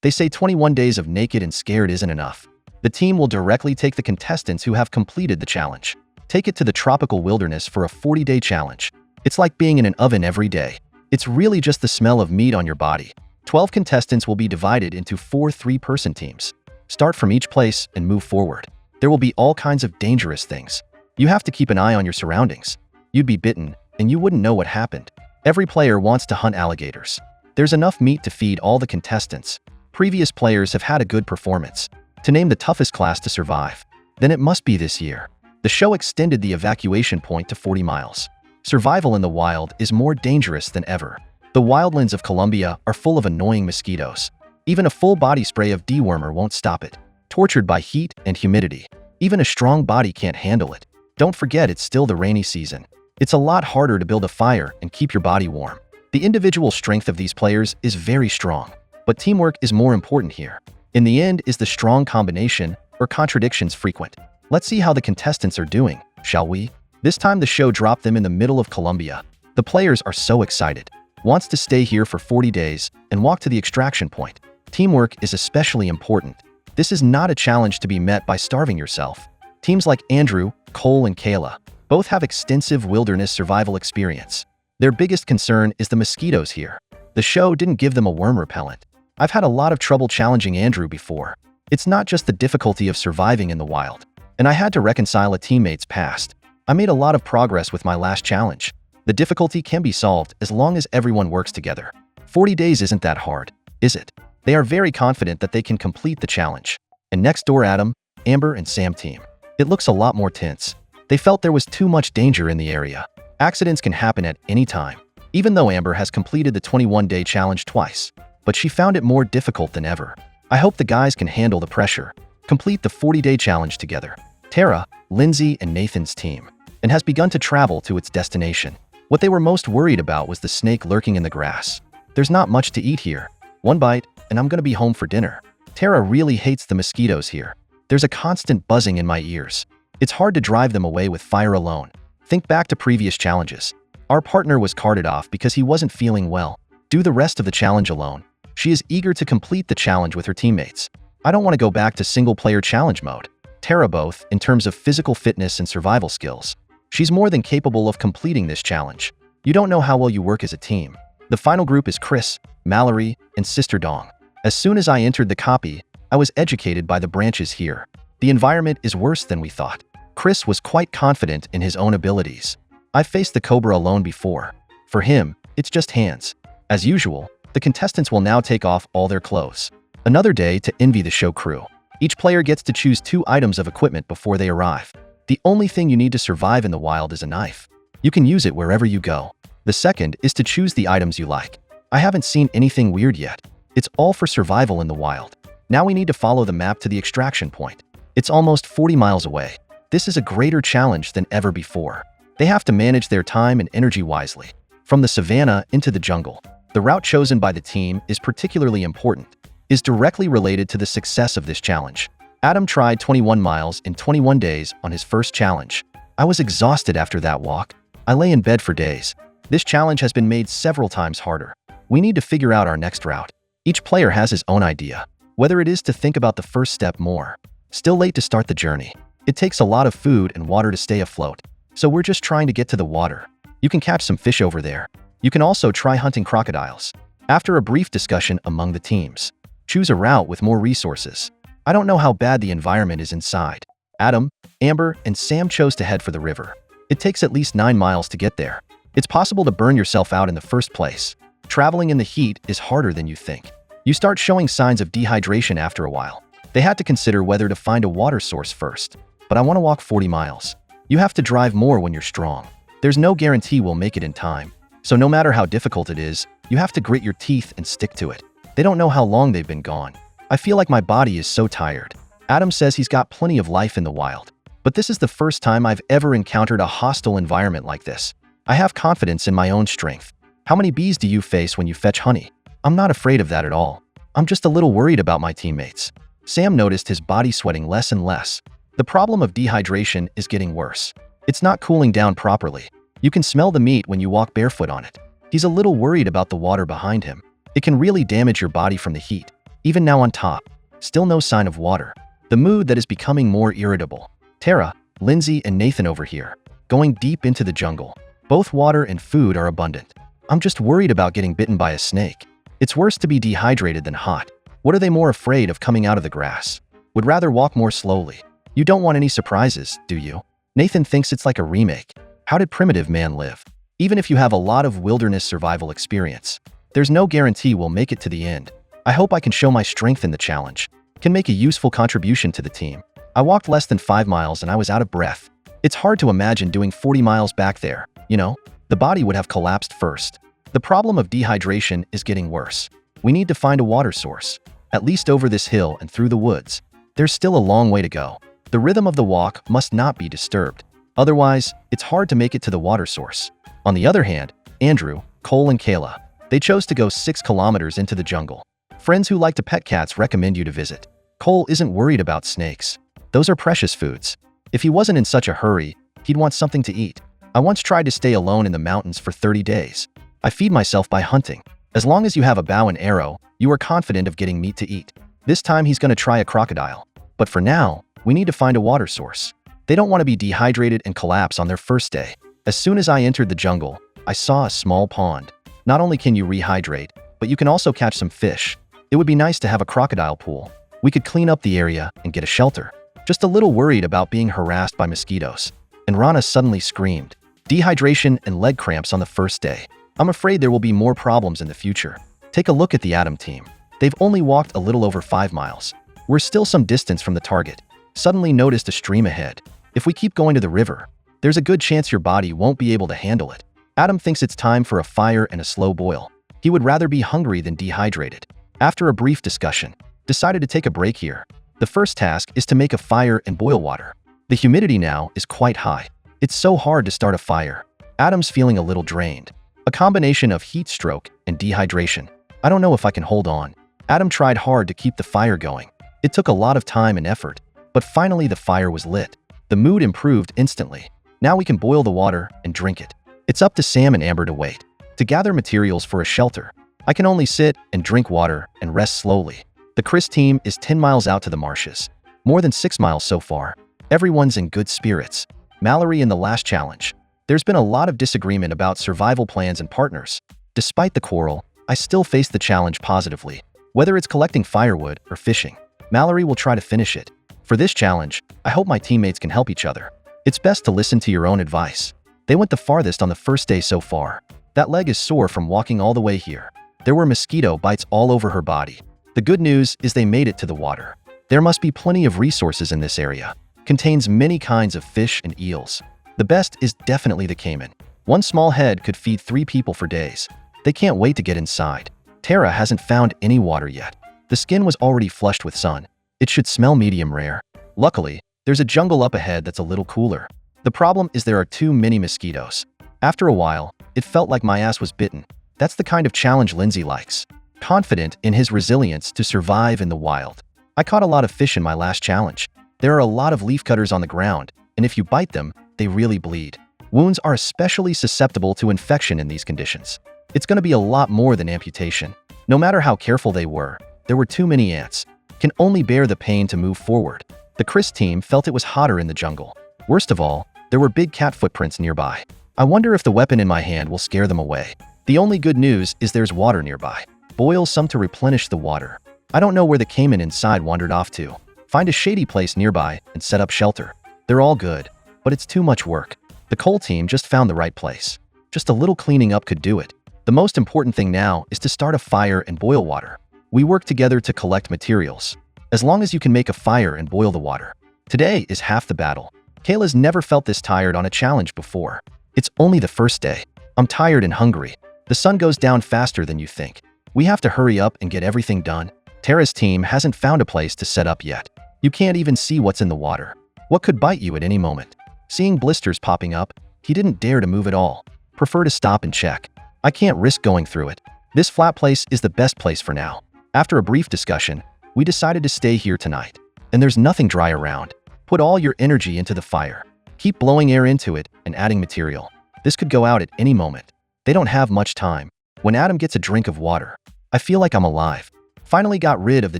They say 21 days of naked and scared isn't enough. The team will directly take the contestants who have completed the challenge. Take it to the tropical wilderness for a 40-day challenge. It's like being in an oven every day. It's really just the smell of meat on your body. 12 contestants will be divided into 4 3-person teams. Start from each place and move forward. There will be all kinds of dangerous things. You have to keep an eye on your surroundings. You'd be bitten, and you wouldn't know what happened. Every player wants to hunt alligators. There's enough meat to feed all the contestants. Previous players have had a good performance. To name the toughest class to survive, then it must be this year. The show extended the evacuation point to 40 miles. Survival in the wild is more dangerous than ever. The wildlands of Colombia are full of annoying mosquitoes. Even a full body spray of dewormer won't stop it. Tortured by heat and humidity. Even a strong body can't handle it. Don't forget it's still the rainy season. It's a lot harder to build a fire and keep your body warm. The individual strength of these players is very strong, but teamwork is more important here. In the end, is the strong combination or contradictions frequent? Let's see how the contestants are doing, shall we? This time the show dropped them in the middle of Colombia. The players are so excited. Wants to stay here for 40 days and walk to the extraction point. Teamwork is especially important. This is not a challenge to be met by starving yourself. Teams like Andrew, Cole, and Kayla both have extensive wilderness survival experience. Their biggest concern is the mosquitoes here. The show didn't give them a worm repellent. I've had a lot of trouble challenging Andrew before. It's not just the difficulty of surviving in the wild. And I had to reconcile a teammate's past. I made a lot of progress with my last challenge. The difficulty can be solved as long as everyone works together. 40 days isn't that hard, is it? They are very confident that they can complete the challenge. And next door Adam, Amber, and Sam team. It looks a lot more tense. They felt there was too much danger in the area. Accidents can happen at any time. Even though Amber has completed the 21-day challenge twice, but she found it more difficult than ever. I hope the guys can handle the pressure. Complete the 40-day challenge together. Tara, Lindsay, and Nathan's team, and has begun to travel to its destination. What they were most worried about was the snake lurking in the grass. There's not much to eat here. One bite, and I'm gonna be home for dinner. Tara really hates the mosquitoes here. There's a constant buzzing in my ears. It's hard to drive them away with fire alone. Think back to previous challenges. Our partner was carted off because he wasn't feeling well. Do the rest of the challenge alone. She is eager to complete the challenge with her teammates. I don't want to go back to single-player challenge mode. Tara both, in terms of physical fitness and survival skills. She's more than capable of completing this challenge. You don't know how well you work as a team. The final group is Chris, Mallory, and Sister Dong. As soon as I entered the copy, I was educated by the branches here. The environment is worse than we thought. Chris was quite confident in his own abilities. I've faced the Cobra alone before. For him, it's just hands. As usual, the contestants will now take off all their clothes. Another day to envy the show crew. Each player gets to choose 2 items of equipment before they arrive. The only thing you need to survive in the wild is a knife. You can use it wherever you go. The second is to choose the items you like. I haven't seen anything weird yet. It's all for survival in the wild. Now we need to follow the map to the extraction point. It's almost 40 miles away. This is a greater challenge than ever before. They have to manage their time and energy wisely. From the savannah into the jungle, the route chosen by the team is particularly important, is directly related to the success of this challenge. Adam tried 21 miles in 21 days on his first challenge. I was exhausted after that walk. I lay in bed for days. This challenge has been made several times harder. We need to figure out our next route. Each player has his own idea, whether it is to think about the first step more. Still late to start the journey. It takes a lot of food and water to stay afloat, so we're just trying to get to the water. You can catch some fish over there. You can also try hunting crocodiles. After a brief discussion among the teams, choose a route with more resources. I don't know how bad the environment is inside. Adam, Amber, and Sam chose to head for the river. It takes at least 9 miles to get there. It's possible to burn yourself out in the first place. Traveling in the heat is harder than you think. You start showing signs of dehydration after a while. They had to consider whether to find a water source first. But I want to walk 40 miles. You have to drive more when you're strong. There's no guarantee we'll make it in time. So no matter how difficult it is, you have to grit your teeth and stick to it. They don't know how long they've been gone. I feel like my body is so tired. Adam says he's got plenty of life in the wild. But this is the first time I've ever encountered a hostile environment like this. I have confidence in my own strength. How many bees do you face when you fetch honey? I'm not afraid of that at all. I'm just a little worried about my teammates. Sam noticed his body sweating less and less. The problem of dehydration is getting worse. It's not cooling down properly. You can smell the meat when you walk barefoot on it. He's a little worried about the water behind him. It can really damage your body from the heat. Even now on top, still no sign of water. The mood that is becoming more irritable. Tara, Lindsay, and Nathan over here, going deep into the jungle. Both water and food are abundant. I'm just worried about getting bitten by a snake. It's worse to be dehydrated than hot. What are they more afraid of coming out of the grass? Would rather walk more slowly. You don't want any surprises, do you? Nathan thinks it's like a remake. How did primitive man live? Even if you have a lot of wilderness survival experience, there's no guarantee we'll make it to the end. I hope I can show my strength in the challenge, can make a useful contribution to the team. I walked less than 5 miles and I was out of breath. It's hard to imagine doing 40 miles back there, you know? The body would have collapsed first. The problem of dehydration is getting worse. We need to find a water source, at least over this hill and through the woods. There's still a long way to go. The rhythm of the walk must not be disturbed. Otherwise, it's hard to make it to the water source. On the other hand, Andrew, Cole, and Kayla, they chose to go 6 kilometers into the jungle. Friends who like to pet cats recommend you to visit. Cole isn't worried about snakes. Those are precious foods. If he wasn't in such a hurry, he'd want something to eat. I once tried to stay alone in the mountains for 30 days. I feed myself by hunting. As long as you have a bow and arrow, you are confident of getting meat to eat. This time he's going to try a crocodile. But for now, we need to find a water source. They don't want to be dehydrated and collapse on their first day. As soon as I entered the jungle, I saw a small pond. Not only can you rehydrate, but you can also catch some fish. It would be nice to have a crocodile pool. We could clean up the area and get a shelter. Just a little worried about being harassed by mosquitoes. And Rana suddenly screamed. Dehydration and leg cramps on the first day. I'm afraid there will be more problems in the future. Take a look at the Adam team. They've only walked a little over 5 miles. We're still some distance from the target. Suddenly noticed a stream ahead. If we keep going to the river, there's a good chance your body won't be able to handle it. Adam thinks it's time for a fire and a slow boil. He would rather be hungry than dehydrated. After a brief discussion, decided to take a break here. The first task is to make a fire and boil water. The humidity now is quite high. It's so hard to start a fire. Adam's feeling a little drained. A combination of heat stroke and dehydration. I don't know if I can hold on. Adam tried hard to keep the fire going. It took a lot of time and effort, but finally the fire was lit. The mood improved instantly. Now we can boil the water and drink it. It's up to Sam and Amber to wait, to gather materials for a shelter. I can only sit and drink water and rest slowly. The Chris team is 10 miles out to the marshes. More than 6 miles so far. Everyone's in good spirits. Mallory in the last challenge. There's been a lot of disagreement about survival plans and partners. Despite the quarrel, I still face the challenge positively. Whether it's collecting firewood or fishing, Mallory will try to finish it. For this challenge, I hope my teammates can help each other. It's best to listen to your own advice. They went the farthest on the first day so far. That leg is sore from walking all the way here. There were mosquito bites all over her body. The good news is they made it to the water. There must be plenty of resources in this area. Contains many kinds of fish and eels. The best is definitely the caiman. One small head could feed 3 people for days. They can't wait to get inside. Tara hasn't found any water yet. The skin was already flushed with sun. It should smell medium rare. Luckily, there's a jungle up ahead that's a little cooler. The problem is there are too many mosquitoes. After a while, it felt like my ass was bitten. That's the kind of challenge Lindsay likes. Confident in his resilience to survive in the wild. I caught a lot of fish in my last challenge. There are a lot of leafcutters on the ground, and if you bite them, they really bleed. Wounds are especially susceptible to infection in these conditions. It's going to be a lot more than amputation. No matter how careful they were, there were too many ants. Can only bear the pain to move forward. The Chris team felt it was hotter in the jungle. Worst of all, there were big cat footprints nearby. I wonder if the weapon in my hand will scare them away. The only good news is there's water nearby. Boil some to replenish the water. I don't know where the caiman inside wandered off to. Find a shady place nearby and set up shelter. They're all good, but it's too much work. The Cole team just found the right place. Just a little cleaning up could do it. The most important thing now is to start a fire and boil water. We work together to collect materials. As long as you can make a fire and boil the water. Today is half the battle. Kayla's never felt this tired on a challenge before. It's only the first day. I'm tired and hungry. The sun goes down faster than you think. We have to hurry up and get everything done. Tara's team hasn't found a place to set up yet. You can't even see what's in the water. What could bite you at any moment? Seeing blisters popping up, he didn't dare to move at all. Prefer to stop and check. I can't risk going through it. This flat place is the best place for now. After a brief discussion, we decided to stay here tonight. And there's nothing dry around. Put all your energy into the fire. Keep blowing air into it and adding material. This could go out at any moment. They don't have much time. When Adam gets a drink of water, I feel like I'm alive. Finally got rid of the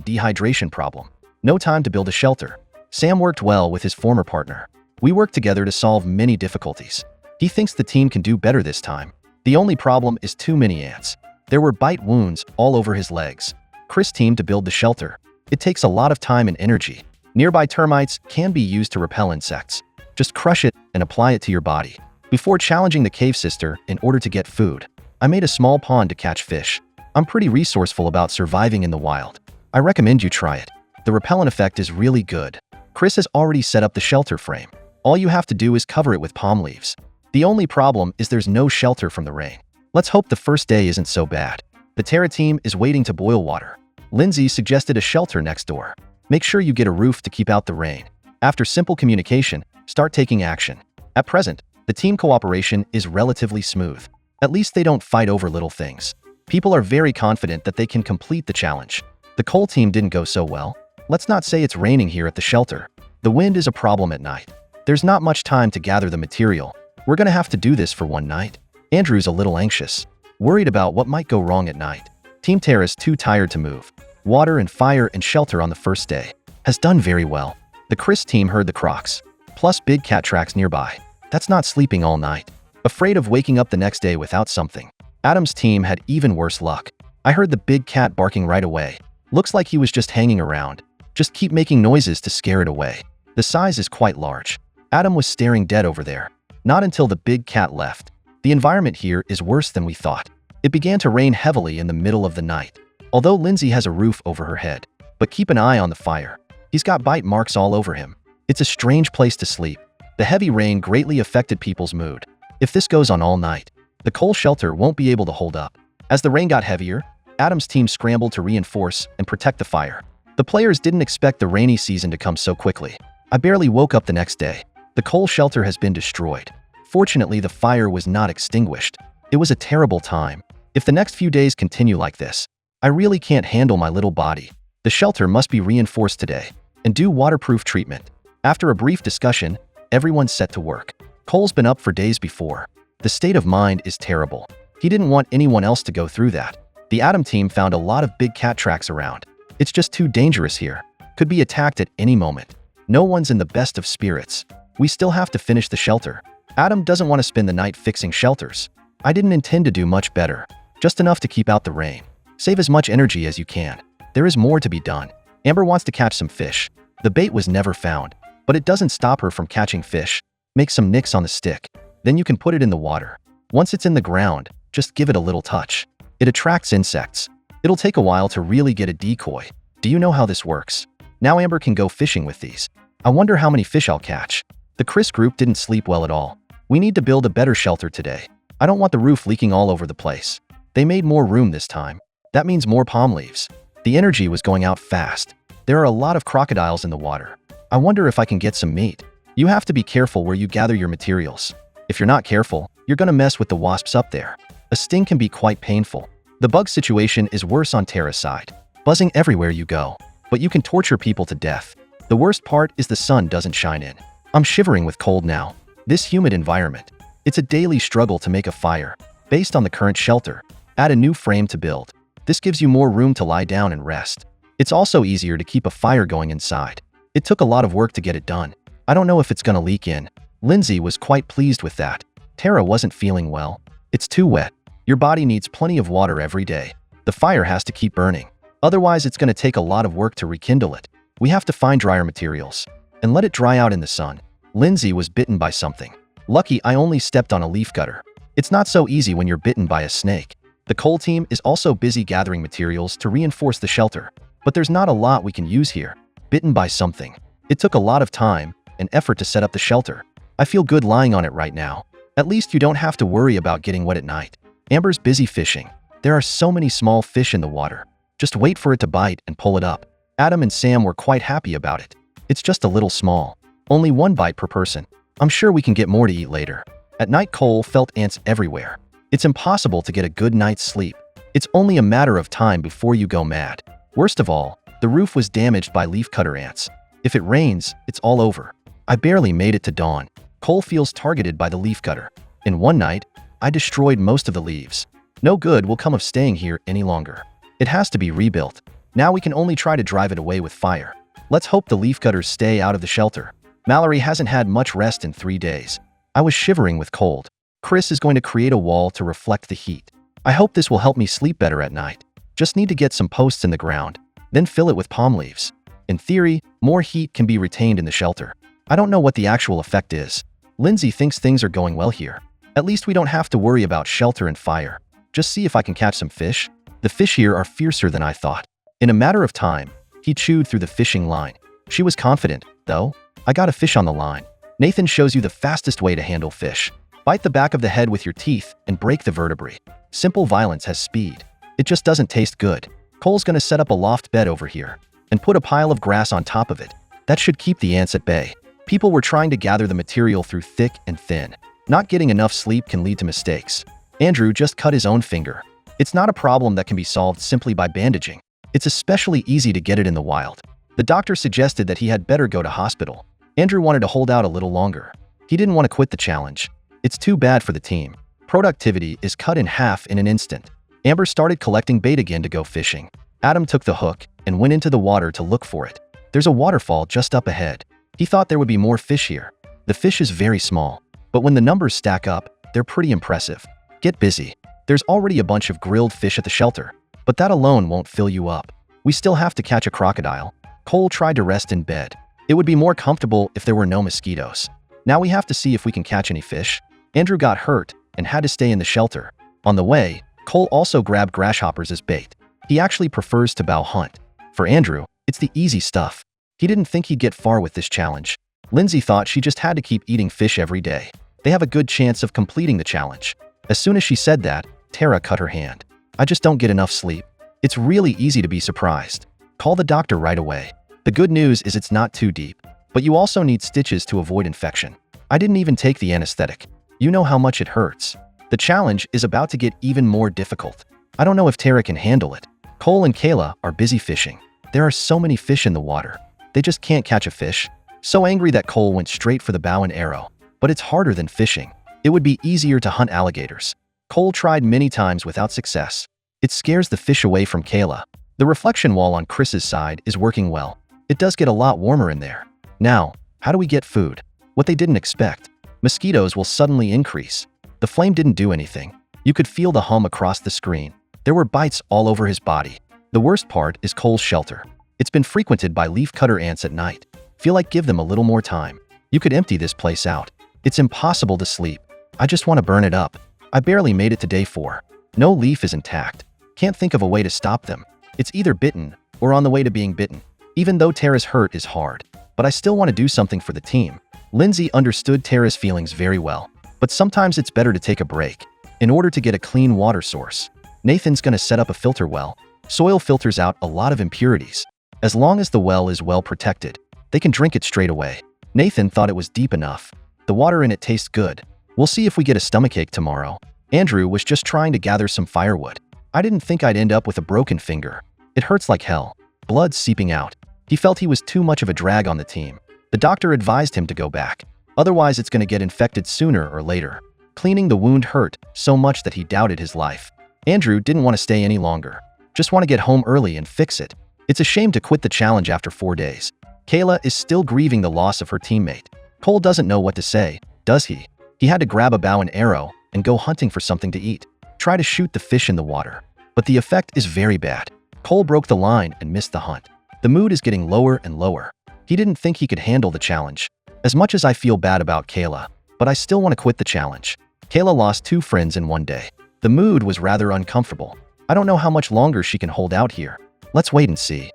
dehydration problem. No time to build a shelter. Sam worked well with his former partner. We worked together to solve many difficulties. He thinks the team can do better this time. The only problem is too many ants. There were bite wounds all over his legs. Chris teamed to build the shelter. It takes a lot of time and energy. Nearby termites can be used to repel insects. Just crush it and apply it to your body. Before challenging the cave sister in order to get food, I made a small pond to catch fish. I'm pretty resourceful about surviving in the wild. I recommend you try it. The repellent effect is really good. Chris has already set up the shelter frame. All you have to do is cover it with palm leaves. The only problem is there's no shelter from the rain. Let's hope the first day isn't so bad. The Terra team is waiting to boil water. Lindsay suggested a shelter next door. Make sure you get a roof to keep out the rain. After simple communication, start taking action. At present, the team cooperation is relatively smooth. At least they don't fight over little things. People are very confident that they can complete the challenge. The coal team didn't go so well. Let's not say it's raining here at the shelter. The wind is a problem at night. There's not much time to gather the material. We're gonna have to do this for one night. Andrew's a little anxious, worried about what might go wrong at night. Team Terra's too tired to move. Water and fire and shelter on the first day. Has done very well. The Chris team heard the crocs, plus big cat tracks nearby. That's not sleeping all night. Afraid of waking up the next day without something. Adam's team had even worse luck. I heard the big cat barking right away. Looks like he was just hanging around. Just keep making noises to scare it away. The size is quite large. Adam was staring dead over there. Not until the big cat left. The environment here is worse than we thought. It began to rain heavily in the middle of the night. Although Lindsay has a roof over her head. But keep an eye on the fire. He's got bite marks all over him. It's a strange place to sleep. The heavy rain greatly affected people's mood. If this goes on all night, the coal shelter won't be able to hold up. As the rain got heavier, Adam's team scrambled to reinforce and protect the fire. The players didn't expect the rainy season to come so quickly. I barely woke up the next day. The coal shelter has been destroyed. Fortunately, the fire was not extinguished. It was a terrible time. If the next few days continue like this, I really can't handle my little body. The shelter must be reinforced today and do waterproof treatment. After a brief discussion, everyone's set to work. Cole's been up for days before. The state of mind is terrible. He didn't want anyone else to go through that. The Adam team found a lot of big cat tracks around. It's just too dangerous here. Could be attacked at any moment. No one's in the best of spirits. We still have to finish the shelter. Adam doesn't want to spend the night fixing shelters. I didn't intend to do much better. Just enough to keep out the rain. Save as much energy as you can. There is more to be done. Amber wants to catch some fish. The bait was never found, but it doesn't stop her from catching fish. Make some nicks on the stick. Then you can put it in the water. Once it's in the ground, just give it a little touch. It attracts insects. It'll take a while to really get a decoy. Do you know how this works? Now Amber can go fishing with these. I wonder how many fish I'll catch. The Chris group didn't sleep well at all. We need to build a better shelter today. I don't want the roof leaking all over the place. They made more room this time. That means more palm leaves. The energy was going out fast. There are a lot of crocodiles in the water. I wonder if I can get some meat. You have to be careful where you gather your materials. If you're not careful, you're gonna mess with the wasps up there. A sting can be quite painful. The bug situation is worse on Terra's side. Buzzing everywhere you go. But you can torture people to death. The worst part is the sun doesn't shine in. I'm shivering with cold now. This humid environment. It's a daily struggle to make a fire. Based on the current shelter, add a new frame to build. This gives you more room to lie down and rest. It's also easier to keep a fire going inside. It took a lot of work to get it done. I don't know if it's gonna leak in. Lindsay was quite pleased with that. Terra wasn't feeling well. It's too wet. Your body needs plenty of water every day. The fire has to keep burning. Otherwise, it's gonna take a lot of work to rekindle it. We have to find drier materials and let it dry out in the sun. Lindsay was bitten by something. Lucky I only stepped on a leaf cutter. It's not so easy when you're bitten by a snake. The coal team is also busy gathering materials to reinforce the shelter. But there's not a lot we can use here. Bitten by something. It took a lot of time and effort to set up the shelter. I feel good lying on it right now. At least you don't have to worry about getting wet at night. Amber's busy fishing. There are so many small fish in the water. Just wait for it to bite and pull it up. Adam and Sam were quite happy about it. It's just a little small. Only one bite per person. I'm sure we can get more to eat later. At night, Cole felt ants everywhere. It's impossible to get a good night's sleep. It's only a matter of time before you go mad. Worst of all, the roof was damaged by leafcutter ants. If it rains, it's all over. I barely made it to dawn. Cole feels targeted by the leafcutter. In one night, I destroyed most of the leaves. No good will come of staying here any longer. It has to be rebuilt. Now we can only try to drive it away with fire. Let's hope the leafcutters stay out of the shelter. Mallory hasn't had much rest in 3 days. I was shivering with cold. Chris is going to create a wall to reflect the heat. I hope this will help me sleep better at night. Just need to get some posts in the ground, then fill it with palm leaves. In theory, more heat can be retained in the shelter. I don't know what the actual effect is. Lindsay thinks things are going well here. At least we don't have to worry about shelter and fire. Just see if I can catch some fish. The fish here are fiercer than I thought. In a matter of time, he chewed through the fishing line. She was confident, though. I got a fish on the line. Nathan shows you the fastest way to handle fish. Bite the back of the head with your teeth and break the vertebrae. Simple violence has speed. It just doesn't taste good. Cole's gonna set up a loft bed over here and put a pile of grass on top of it. That should keep the ants at bay. People were trying to gather the material through thick and thin. Not getting enough sleep can lead to mistakes. Andrew just cut his own finger. It's not a problem that can be solved simply by bandaging. It's especially easy to get it in the wild. The doctor suggested that he had better go to hospital. Andrew wanted to hold out a little longer. He didn't want to quit the challenge. It's too bad for the team. Productivity is cut in half in an instant. Amber started collecting bait again to go fishing. Adam took the hook and went into the water to look for it. There's a waterfall just up ahead. He thought there would be more fish here. The fish is very small, but when the numbers stack up, they're pretty impressive. Get busy. There's already a bunch of grilled fish at the shelter, but that alone won't fill you up. We still have to catch a crocodile. Cole tried to rest in bed. It would be more comfortable if there were no mosquitoes. Now we have to see if we can catch any fish. Andrew got hurt and had to stay in the shelter. On the way, Cole also grabbed grasshoppers as bait. He actually prefers to bow hunt. For Andrew, it's the easy stuff. He didn't think he'd get far with this challenge. Lindsay thought she just had to keep eating fish every day. They have a good chance of completing the challenge. As soon as she said that, Tara cut her hand. I just don't get enough sleep. It's really easy to be surprised. Call the doctor right away. The good news is it's not too deep, but you also need stitches to avoid infection. I didn't even take the anesthetic. You know how much it hurts. The challenge is about to get even more difficult. I don't know if Tara can handle it. Cole and Kayla are busy fishing. There are so many fish in the water. They just can't catch a fish. So angry that Cole went straight for the bow and arrow. But it's harder than fishing. It would be easier to hunt alligators. Cole tried many times without success. It scares the fish away from Kayla. The reflection wall on Chris's side is working well. It does get a lot warmer in there. Now, how do we get food? What they didn't expect. Mosquitoes will suddenly increase. The flame didn't do anything. You could feel the hum across the screen. There were bites all over his body. The worst part is Cole's shelter. It's been frequented by leafcutter ants at night. Feel like give them a little more time. You could empty this place out. It's impossible to sleep. I just want to burn it up. I barely made it to day 4. No leaf is intact. Can't think of a way to stop them. It's either bitten or on the way to being bitten. Even though Tara's hurt is hard, but I still want to do something for the team. Lindsay understood Tara's feelings very well, but sometimes it's better to take a break in order to get a clean water source. Nathan's gonna set up a filter well. Soil filters out a lot of impurities. As long as the well is well protected, they can drink it straight away. Nathan thought it was deep enough. The water in it tastes good. We'll see if we get a stomachache tomorrow. Andrew was just trying to gather some firewood. I didn't think I'd end up with a broken finger. It hurts like hell. Blood seeping out. He felt he was too much of a drag on the team. The doctor advised him to go back. Otherwise, it's going to get infected sooner or later. Cleaning the wound hurt so much that he doubted his life. Andrew didn't want to stay any longer. Just want to get home early and fix it. It's a shame to quit the challenge after 4 days. Kayla is still grieving the loss of her teammate. Cole doesn't know what to say, does he? He had to grab a bow and arrow and go hunting for something to eat. Try to shoot the fish in the water. But the effect is very bad. Cole broke the line and missed the hunt. The mood is getting lower and lower. He didn't think he could handle the challenge. As much as I feel bad about Kayla, but I still want to quit the challenge. Kayla lost 2 friends in 1 day. The mood was rather uncomfortable. I don't know how much longer she can hold out here. Let's wait and see.